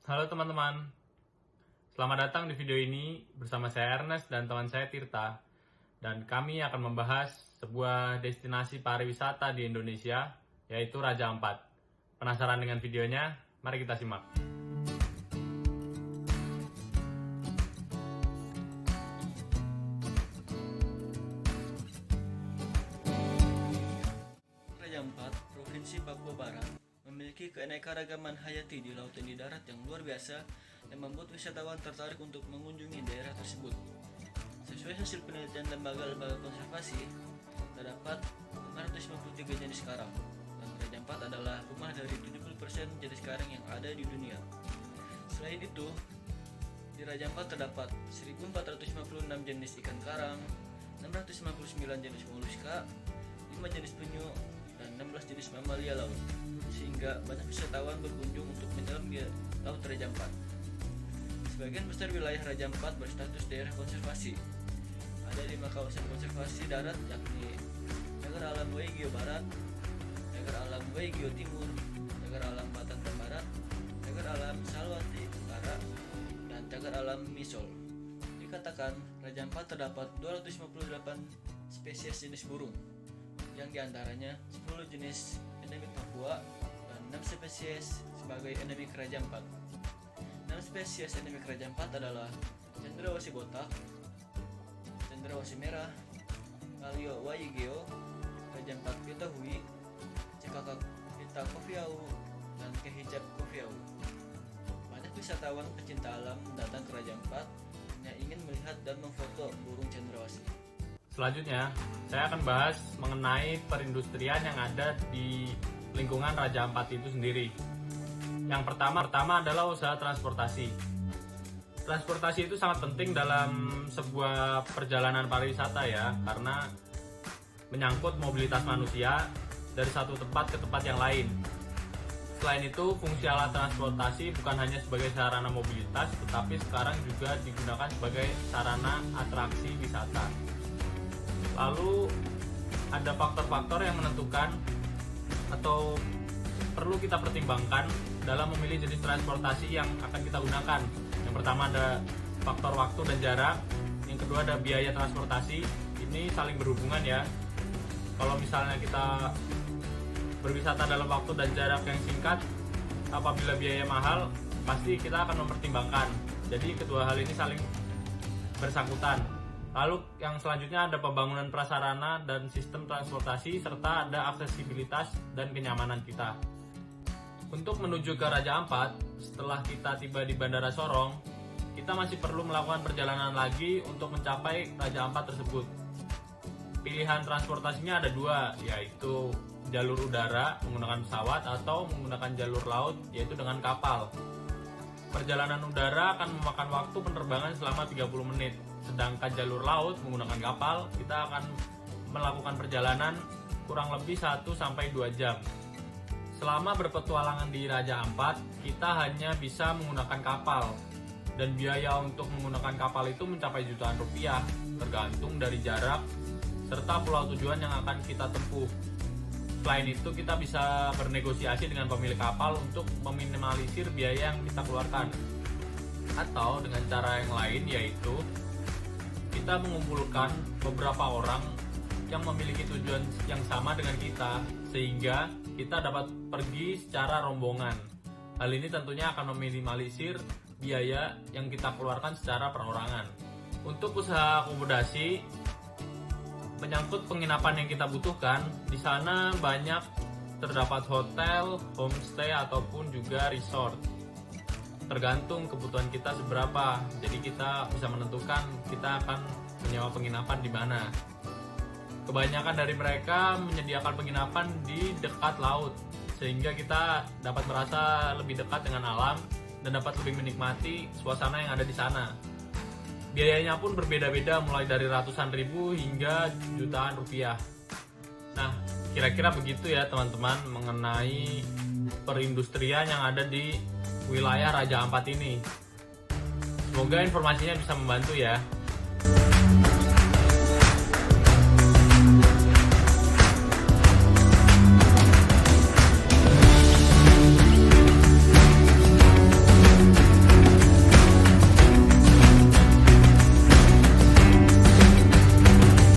Halo teman-teman, selamat datang di video ini bersama saya Ernest dan teman saya Tirta. Dan kami akan membahas sebuah destinasi pariwisata di Indonesia, yaitu Raja Ampat. Penasaran dengan videonya? Mari kita simak. Raja Ampat, Provinsi Papua Barat, memiliki keanekaragaman hayati di laut dan di darat yang luar biasa yang membuat wisatawan tertarik untuk mengunjungi daerah tersebut. Sesuai hasil penelitian lembaga-lembaga konservasi, terdapat 553 jenis karang, dan Raja Ampat adalah rumah dari 70% jenis karang yang ada di dunia. Selain itu, di Raja Ampat terdapat 1456 jenis ikan karang, 659 jenis moluska, 5 jenis penyu, dan 16 jenis mamalia laut, sehingga banyak wisatawan berkunjung untuk menyelam di Laut Raja Ampat. Sebagian besar wilayah Raja Ampat berstatus daerah konservasi. Ada 5 kawasan konservasi darat, yakni Cagar Alam Waigeo Barat, Cagar Alam Waigeo Timur, Cagar Alam Batangan Barat, Cagar Alam Salwati Utara, dan Cagar Alam Misol. Dikatakan Raja Ampat terdapat 258 spesies jenis burung, yang diantaranya 10 jenis endemik Papua dan 6 spesies sebagai endemik Raja Ampat. 6 spesies endemik Raja Ampat adalah cendrawasih botak, cendrawasih merah, Malio waigeo, Raja Ampat pitahui, cekakak pita kofiau, dan kehijab kofiau. Banyak wisatawan pecinta alam datang ke Raja Ampat hanya ingin melihat dan memfoto burung cendrawasih. Selanjutnya, saya akan bahas mengenai perindustrian yang ada di lingkungan Raja Ampat itu sendiri. Yang pertama adalah usaha transportasi. Transportasi itu sangat penting dalam sebuah perjalanan pariwisata ya, karena menyangkut mobilitas manusia dari satu tempat ke tempat yang lain. Selain itu, fungsi alat transportasi bukan hanya sebagai sarana mobilitas, tetapi sekarang juga digunakan sebagai sarana atraksi wisata. Lalu ada faktor-faktor yang menentukan atau perlu kita pertimbangkan dalam memilih jenis transportasi yang akan kita gunakan. Yang pertama ada faktor waktu dan jarak. Yang kedua ada biaya transportasi. Ini saling berhubungan ya. Kalau misalnya kita berwisata dalam waktu dan jarak yang singkat, apabila biaya mahal, pasti kita akan mempertimbangkan. Jadi kedua hal ini saling bersangkutan. Lalu yang selanjutnya ada pembangunan prasarana dan sistem transportasi serta ada aksesibilitas dan kenyamanan kita. Untuk menuju ke Raja Ampat, setelah kita tiba di Bandara Sorong, kita masih perlu melakukan perjalanan lagi untuk mencapai Raja Ampat tersebut. Pilihan transportasinya ada dua, yaitu jalur udara menggunakan pesawat atau menggunakan jalur laut, yaitu dengan kapal. Perjalanan udara akan memakan waktu penerbangan selama 30 menit. Sedangkan jalur laut menggunakan kapal, kita akan melakukan perjalanan kurang lebih 1-2 jam. Selama berpetualangan di Raja Ampat, kita hanya bisa menggunakan kapal. Dan biaya untuk menggunakan kapal itu mencapai jutaan rupiah, tergantung dari jarak serta pulau tujuan yang akan kita tempuh. Selain itu, kita bisa bernegosiasi dengan pemilik kapal untuk meminimalisir biaya yang kita keluarkan. Atau dengan cara yang lain, yaitu kita mengumpulkan beberapa orang yang memiliki tujuan yang sama dengan kita, sehingga kita dapat pergi secara rombongan. Hal ini tentunya akan meminimalisir biaya yang kita keluarkan secara perorangan. Untuk usaha akomodasi, menyangkut penginapan yang kita butuhkan, di sana banyak terdapat hotel, homestay ataupun juga resort. Tergantung kebutuhan kita seberapa, jadi kita bisa menentukan kita akan menyewa penginapan di mana. Kebanyakan dari mereka menyediakan penginapan di dekat laut, sehingga kita dapat merasa lebih dekat dengan alam dan dapat lebih menikmati suasana yang ada di sana. Biayanya pun berbeda-beda, mulai dari ratusan ribu hingga jutaan rupiah. Nah, kira-kira begitu ya teman-teman mengenai perindustrian yang ada di wilayah Raja Ampat ini. Semoga informasinya bisa membantu ya.